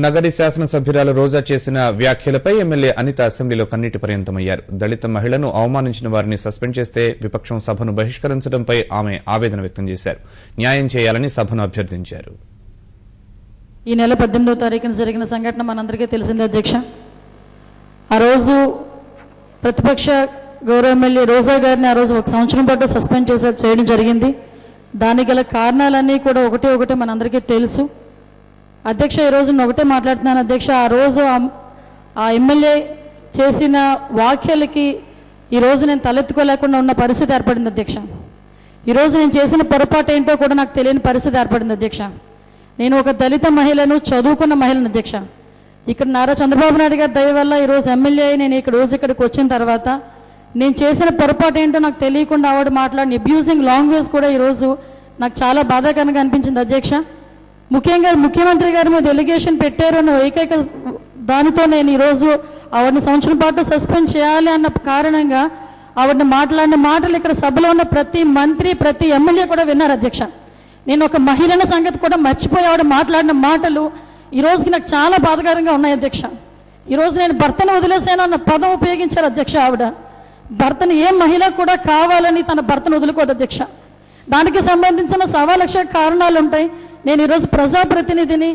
నగరి శాసనసభ్యురాలు రోజా చేసిన వ్యాఖ్యలపై ఎమ్మెల్యే అనిత అసెంబ్లీలో కన్నీటి పర్యంతమయ్యారు. దళిత మహిళను అవమానించిన వారిని సస్పెండ్ చేస్తే విపక్షం సభను బహిష్కరించడంపై ఆమె ఆవేదన వ్యక్తం చేశారు. న్యాయం చేయాలని సభను అభ్యర్థించారు. ఈ నెల 18వ తారీఖున జరిగిన సంఘటన మనందరికీ తెలిసిందే అధ్యక్ష. ఆ రోజు ప్రతిపక్ష గౌరవ ఎమ్మెల్యే రోజా గారిని ఆ రోజు 1 సంవత్సరం పాటు సస్పెండ్ చేయడం జరిగింది. దానికి గల కారణాలన్నీ కూడా ఒకటే మనందరికీ తెలుసు. అధ్యక్ష, ఈరోజు నేను ఒకటే మాట్లాడుతున్నాను అధ్యక్ష. ఆ రోజు ఆ ఎమ్మెల్యే చేసిన వ్యాఖ్యలకి ఈరోజు నేను తలెత్తుకోలేకుండా ఉన్న పరిస్థితి ఏర్పడింది అధ్యక్ష. ఈరోజు నేను చేసిన పొరపాటు ఏంటో కూడా నాకు తెలియని పరిస్థితి ఏర్పడింది అధ్యక్ష. నేను ఒక దళిత మహిళను, చదువుకున్న మహిళను అధ్యక్ష. ఇక్కడ నారా చంద్రబాబు నాయుడు గారి దయ వల్ల ఈరోజు ఎమ్మెల్యే నేను ఇక్కడికి వచ్చిన తర్వాత నేను చేసిన పొరపాటు ఏంటో నాకు తెలియకుండా ఆవిడ మాట్లాడిన అబ్యూజింగ్ లాంగ్వేజ్ కూడా ఈరోజు నాకు చాలా బాధాకరంగా అనిపించింది అధ్యక్ష. ముఖ్యంగా ముఖ్యమంత్రి గారి మీద ఎలిగేషన్ పెట్టారు అన్న ఏకైక దానితో నేను ఈరోజు ఆవిడని సంవత్సరం పాటు సస్పెండ్ చేయాలి అన్న కారణంగా ఆవిడని మాట్లాడిన మాటలు ఇక్కడ సభలో ఉన్న ప్రతి మంత్రి, ప్రతి ఎమ్మెల్యే కూడా విన్నారు అధ్యక్ష. నేను ఒక మహిళల సంగతి కూడా మర్చిపోయి ఆవిడ మాట్లాడిన మాటలు ఈ రోజుకి నాకు చాలా బాధాకరంగా ఉన్నాయి అధ్యక్ష. ఈరోజు నేను భర్తను వదిలేసాను అన్న పదం ఉపయోగించారు అధ్యక్ష. ఆవిడ భర్తను ఏ మహిళ కూడా కావాలని తన భర్తను వదులుకోదు అధ్యక్ష. దానికి సంబంధించిన 1,00,000 కారణాలు ఉంటాయి. నేను ఈరోజు ప్రజాప్రతినిధిని,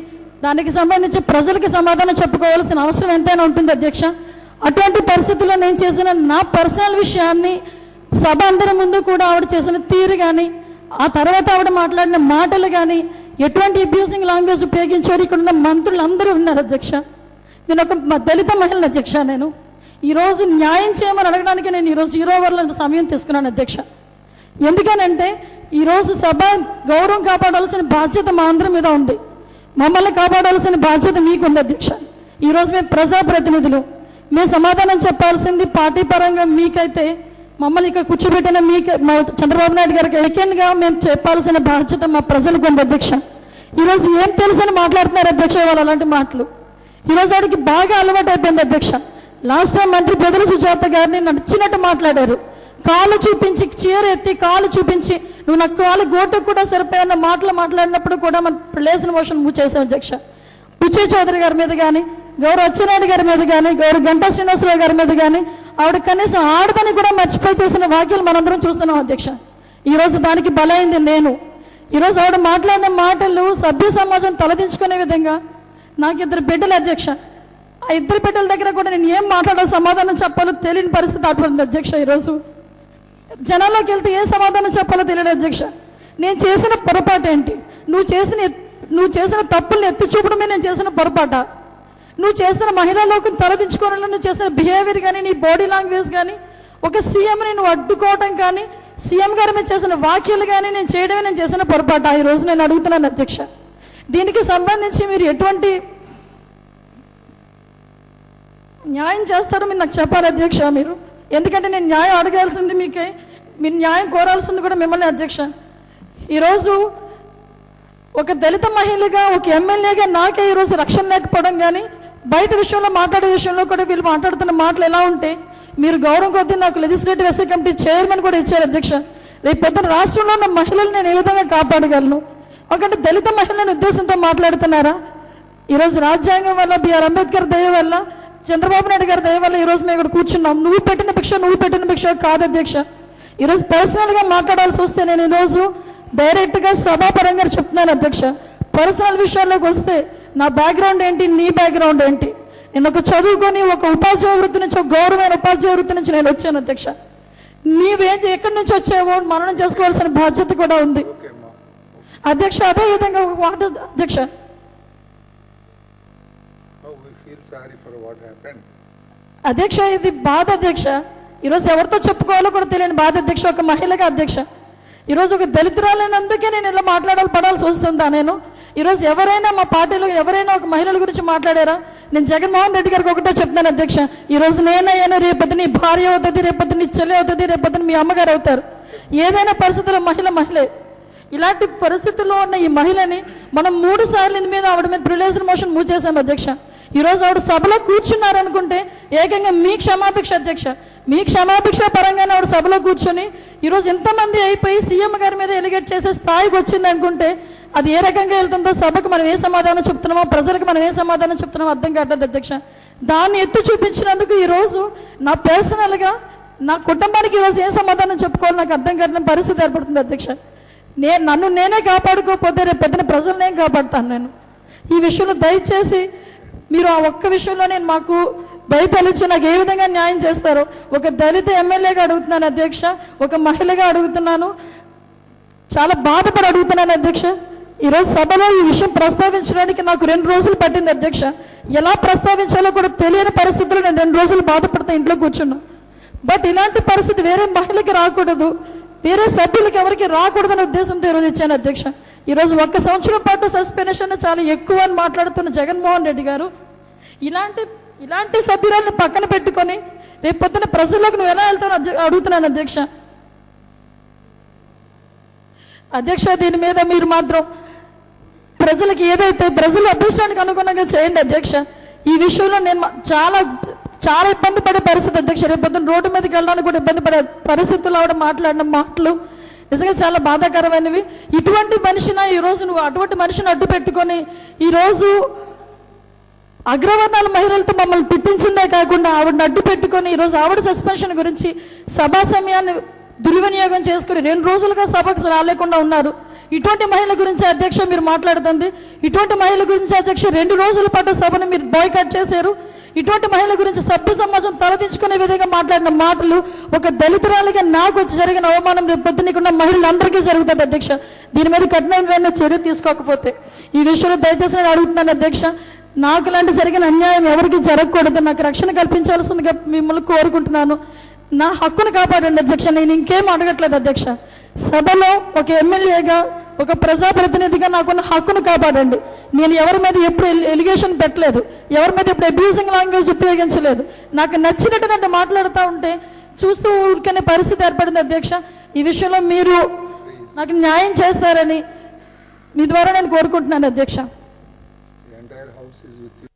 దానికి సంబంధించి ప్రజలకి సమాధానం చెప్పుకోవాల్సిన అవసరం ఎంతైనా ఉంటుంది అధ్యక్ష. అటువంటి పరిస్థితుల్లో నేను చేసిన నా పర్సనల్ విషయాన్ని సభ అందరి ముందు కూడా ఆవిడ చేసిన తీరు కానీ, ఆ తర్వాత ఆవిడ మాట్లాడిన మాటలు కానీ, ఎటువంటి అబ్యూజింగ్ లాంగ్వేజ్ ఉపయోగించారు ఇక్కడ ఉన్న మంత్రులు అందరూ ఉన్నారు అధ్యక్ష. నేను ఒక దళిత మహిళను అధ్యక్ష. నేను ఈరోజు న్యాయం చేయమని అడగడానికి నేను ఈరోజు 0 అవర్లో ఇంత సమయం తీసుకున్నాను అధ్యక్ష. ఎందుకనంటే ఈరోజు సభ గౌరవం కాపాడాల్సిన బాధ్యత మా అందరి మీద ఉంది. మమ్మల్ని కాపాడాల్సిన బాధ్యత మీకు ఉంది అధ్యక్ష. ఈరోజు మేము ప్రజాప్రతినిధులు, మేము సమాధానం చెప్పాల్సింది పార్టీ పరంగా మీకైతే, మమ్మల్ని ఇక్కడ కూర్చోబెట్టిన మా చంద్రబాబు నాయుడు గారికి ఏకంగా మేము చెప్పాల్సిన బాధ్యత మా ప్రజలకు ఉంది అధ్యక్ష. ఈరోజు ఏం తెలుసని మాట్లాడుతున్నారు అధ్యక్ష వాళ్ళు అలాంటి మాటలు. ఈరోజు వాడికి బాగా అలవాటు అయిపోయింది అధ్యక్ష. లాస్ట్ టైం మంత్రి పెదల సుజాత గారిని నచ్చినట్టు మాట్లాడారు. కాలు చూపించి, చీర ఎత్తి కాలు చూపించి, నువ్వు నా కాలు గోటుకు కూడా సరిపోయిన మాటలు మాట్లాడినప్పుడు కూడా మన ప్లేస్ మోషన్ మూవ్ చేసాం అధ్యక్ష. బుచ్చయ్య చౌదరి గారి మీద కానీ, గౌరవ అచ్చెన్నాయుడు గారి మీద కానీ, గౌరవ గంటా శ్రీనివాసరావు గారి మీద కానీ ఆవిడ కనీసం ఆడదని కూడా మర్చిపోయి చేసిన వ్యాఖ్యలు మనందరం చూస్తున్నాం అధ్యక్ష. ఈరోజు దానికి బలైంది నేను. ఈరోజు ఆవిడ మాట్లాడిన మాటలు సభ్య సమాజం తలదించుకునే విధంగా. నాకు 2 బిడ్డలు అధ్యక్ష. ఆ 2 బిడ్డల దగ్గర కూడా నేను ఏం మాట్లాడాలో సమాధానం చెప్పాలో తెలియని పరిస్థితి ఏర్పడింది అధ్యక్ష. ఈరోజు జనాల్లోకి వెళ్తే ఏ సమాధానం చెప్పాలో తెలియదు అధ్యక్ష. నేను చేసిన పొరపాటు ఏంటి? నువ్వు చేసిన తప్పుల్ని ఎత్తి చూపడమే నేను చేసిన పొరపాట? నువ్వు చేసిన మహిళా లోకం తలదించుకోవడంలో నువ్వు చేసిన బిహేవియర్ కానీ, నీ బాడీ లాంగ్వేజ్ కానీ, ఒక సీఎంని నువ్వు అడ్డుకోవడం కానీ, సీఎం గారి మీద చేసిన వ్యాఖ్యలు కానీ నేను చేయడమే నేను చేసిన పొరపాట? ఈరోజు నేను అడుగుతున్నాను అధ్యక్ష. దీనికి సంబంధించి మీరు ఎటువంటి న్యాయం చేస్తారో మీరు నాకు చెప్పాలి అధ్యక్ష. మీరు ఎందుకంటే నేను న్యాయం అడగాల్సింది మీకే, మీరు న్యాయం కోరాల్సింది కూడా మిమ్మల్ని అధ్యక్ష. ఈరోజు ఒక దళిత మహిళగా, ఒక ఎమ్మెల్యేగా నాకే ఈరోజు రక్షణ లేకపోవడం కానీ, బయట విషయంలో మాట్లాడే విషయంలో కూడా వీళ్ళు మాట్లాడుతున్న మాటలు ఎలా ఉంటే, మీరు గౌరవం కొద్దీ నాకు లెజిస్లేటివ్ అసెంబ్లీ కమిటీ చైర్మన్ కూడా ఇచ్చారు అధ్యక్ష. రేపు పొద్దున రాష్ట్రంలో ఉన్న మహిళలు నేను ఏ విధంగా కాపాడగలను? ఒకటి దళిత మహిళల ఉద్దేశంతో మాట్లాడుతున్నారా? ఈరోజు రాజ్యాంగం వల్ల, బిఆర్ అంబేద్కర్ దయ వల్ల, చంద్రబాబు నాయుడు గారి దయ వల్ల ఈరోజు మేము ఇక్కడ కూర్చున్నాం. నువ్వు పెట్టిన భిక్ష కాదు అధ్యక్ష. ఈరోజు పర్సనల్గా మాట్లాడాల్సి వస్తే నేను ఈరోజు డైరెక్ట్గా సభాపరంగా చెప్తున్నాను అధ్యక్ష. పర్సనల్ విషయాల్లోకి వస్తే నా బ్యాక్గ్రౌండ్ ఏంటి, నీ బ్యాక్గ్రౌండ్ ఏంటి? నేను ఒక చదువుకొని ఒక ఉపాధ్యాయ వృత్తి నుంచి, ఒక గౌరవమైన ఉపాధ్యాయ వృత్తి నుంచి నేను వచ్చాను అధ్యక్ష. ఎక్కడి నుంచి వచ్చావో మననం చేసుకోవాల్సిన బాధ్యత కూడా ఉంది అధ్యక్ష. అదే విధంగా ఒక మాట అధ్యక్ష, అధ్యక్ష ఇది బాధ అధ్యక్ష. ఈరోజు ఎవరితో చెప్పుకోవాలో కూడా తెలియని బాధ అధ్యక్ష. ఒక మహిళగా అధ్యక్ష, ఈరోజు ఒక దళితురాలైనందుకే నేను ఇలా పడాల్సి వస్తుందా? నేను ఈరోజు ఎవరైనా మా పార్టీలో ఎవరైనా ఒక మహిళల గురించి మాట్లాడారా? నేను జగన్మోహన్ రెడ్డి గారికి ఒకటే చెప్తున్నాను అధ్యక్ష. ఈరోజు నేనయ్యాను, రేపొద్దు నీ భార్య అవుతుంది, రేపొద్దు నీ చెల్లి అవుతుంది, రేపొద్దు మీ అమ్మగారు అవుతారు. ఏదైనా పరిస్థితుల్లో మహిళే. ఇలాంటి పరిస్థితుల్లో ఉన్న ఈ మహిళని మనం 3 సార్లు ఇందు మీద ఆవిడ మీద ప్రివిలేజ్ మోషన్ మూవ్ చేశాం అధ్యక్ష. ఈరోజు ఆవిడ సభలో కూర్చున్నారనుకుంటే ఏకంగా మీ క్షమాభిక్ష అధ్యక్ష, మీ క్షమాభిక్ష పరంగానే ఆవిడ సభలో కూర్చొని ఈరోజు ఎంతమంది అయిపోయి సీఎం గారి మీద ఎలిగేట్ చేసే స్థాయికి వచ్చింది అనుకుంటే అది ఏ రకంగా వెళ్తుందో సభకు మనం ఏ సమాధానం చెప్తున్నామో ప్రజలకు మనం ఏ సమాధానం చెప్తున్నామో అర్థం కావట్లేదు అధ్యక్ష. దాన్ని ఎత్తి చూపించినందుకు ఈరోజు నా పర్సనల్గా నా కుటుంబానికి ఈరోజు ఏ సమాధానం చెప్పుకోవాలి నాకు అర్థం కావట్లేని పరిస్థితి ఏర్పడుతుంది అధ్యక్ష. నన్ను నేనే కాపాడుకోకపోతే రేపు పెద్ద ప్రజలనే కాపాడుతాను నేను. ఈ విషయంలో దయచేసి మీరు ఆ ఒక్క విషయంలో నేను మాకు దయతలిచి నాకు ఏ విధంగా న్యాయం చేస్తారో ఒక దళిత ఎమ్మెల్యేగా అడుగుతున్నాను అధ్యక్ష, ఒక మహిళగా అడుగుతున్నాను, చాలా బాధపడి అడుగుతున్నాను అధ్యక్ష. ఈరోజు సభలో ఈ విషయం ప్రస్తావించడానికి నాకు 2 రోజులు పట్టింది అధ్యక్ష. ఎలా ప్రస్తావించాలో కూడా తెలియని పరిస్థితుల్లో నేను 2 రోజులు బాధపడతా ఇంట్లో కూర్చున్నా. బట్ ఇలాంటి పరిస్థితి వేరే మహిళకి రాకూడదు, వేరే సభ్యులకి ఎవరికి రాకూడదనే ఉద్దేశంతో ఈరోజు ఇచ్చాను అధ్యక్ష. ఈరోజు 1 సంవత్సరం పాటు సస్పెన్షన్ చాలా ఎక్కువ అని మాట్లాడుతున్న జగన్మోహన్ రెడ్డి గారు ఇలాంటి సభ్యురాలను పక్కన పెట్టుకొని రేపు పొద్దున ప్రజల్లోకి నువ్వు ఎలా వెళ్తావు అడుగుతున్నాను అధ్యక్ష. అధ్యక్ష దీని మీద మీరు మాత్రం ప్రజలకు ఏదైతే ప్రజల అభ్యర్థానికి అనుగుణంగా చేయండి అధ్యక్ష. ఈ విషయంలో నేను చాలా ఇబ్బంది పడే పరిస్థితి అధ్యక్ష. రేపు పొద్దున్న రోడ్డు మీదకి వెళ్ళడానికి కూడా ఇబ్బంది పడే పరిస్థితుల్లో ఆవిడ మాట్లాడిన మాటలు నిజంగా చాలా బాధాకరమైనవి. ఇటువంటి మనిషిని ఈరోజు నువ్వు అటువంటి మనిషిని అడ్డు పెట్టుకొని ఈరోజు అగ్రవర్ణాల మహిళలతో మమ్మల్ని తిట్టించిందే కాకుండా ఆవిడని అడ్డు పెట్టుకొని ఈరోజు ఆవిడ సస్పెన్షన్ గురించి సభా సమయాన్ని దుర్వినియోగం చేసుకుని 2 రోజులుగా సభకు రాలేకుండా ఉన్నారు. ఇటువంటి మహిళ గురించి అధ్యక్ష మీరు మాట్లాడుతుంది. ఇటువంటి మహిళ గురించి అధ్యక్ష 2 రోజుల పాటు సభను మీరు బాయ్కాట్ చేశారు. ఇటువంటి మహిళ గురించి సభ్య సమాజం తలదించుకునే విధంగా మాట్లాడిన మాటలు ఒక దళితురాలిగా నాకు జరిగిన అవమానం రేపు పొద్దునకున్న మహిళలందరికీ జరుగుతుంది అధ్యక్ష. దీని మీద కఠినమైన చర్య తీసుకోకపోతే ఈ విషయంలో దయచేసి నేను అడుగుతున్నాను అధ్యక్ష. నాకు లాంటి జరిగిన అన్యాయం ఎవరికి జరగకూడదు, నాకు రక్షణ కల్పించాల్సిందిగా మిమ్మల్ని కోరుకుంటున్నాను. నా హక్కును కాపాడండి అధ్యక్ష. నేను ఇంకేం అడగట్లేదు అధ్యక్ష. సభలో ఒక ఎమ్మెల్యేగా ఒక ప్రజాప్రతినిధిగా నాకున్న హక్కును కాపాడండి. నేను ఎవరి మీద ఎప్పుడు ఎలిగేషన్ పెట్టలేదు, ఎవరి మీద ఎప్పుడు అబ్యూజింగ్ లాంగ్వేజ్ ఉపయోగించలేదు. నాకు నచ్చినట్టు మాట్లాడుతూ ఉంటే చూస్తూ ఊరికనే పరిస్థితి ఏర్పడింది అధ్యక్ష. ఈ విషయంలో మీరు నాకు న్యాయం చేస్తారని మీ ద్వారా నేను కోరుకుంటున్నాను అధ్యక్ష. The entire house is with you.